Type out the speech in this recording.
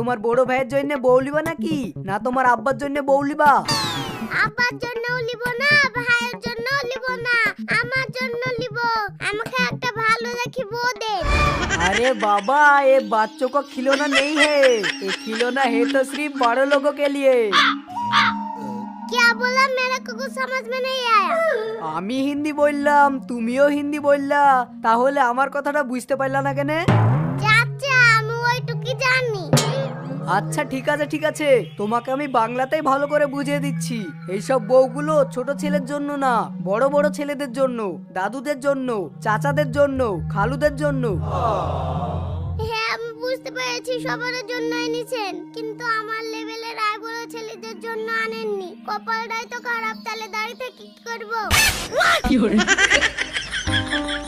তোমার বড় ভাইয়ের জন্য বউ লিবা নাকি না তোমার আব্বার জন্য বউ লিবা? আব্বার জন্যও লিব না, ভাইয়ের জন্যও লিব না, আমার জন্য লিব। আমাকে একটা ভালো দেখি বউ দে। अरे बाबा, ये बच्चों को खिलौना नहीं है, ये खिलौना है तो सिर्फ बड़े लोगों के लिए। क्या बोला? मेरे को कुछ समझ में नहीं आया। আমি হিন্দি বললাম, তুমিও হিন্দি বললা, তাহলে আমার কথাটা বুঝতে পারলা না কেন? চাচা আমি ওইটুকি জানি। আচ্ছা ঠিক আছে ঠিক আছে, তোমাকে আমি বাংলাতেই ভালো করে বুঝিয়ে দিচ্ছি। এইসব বউগুলো ছোট ছেলের জন্য না, বড় বড় ছেলেদের জন্য, দাদুদের জন্য, চাচাদের জন্য, খালুদের জন্য। হ্যাঁ আমি বুঝতে পেরেছি, সবার জন্য এনেছেন, কিন্তু আমার লেভেলের আয় বড় ছেলেদের জন্য আনেননি। কপালটাই তো খারাপ, তাহলে দাঁড়িয়ে থেকে কি করবো?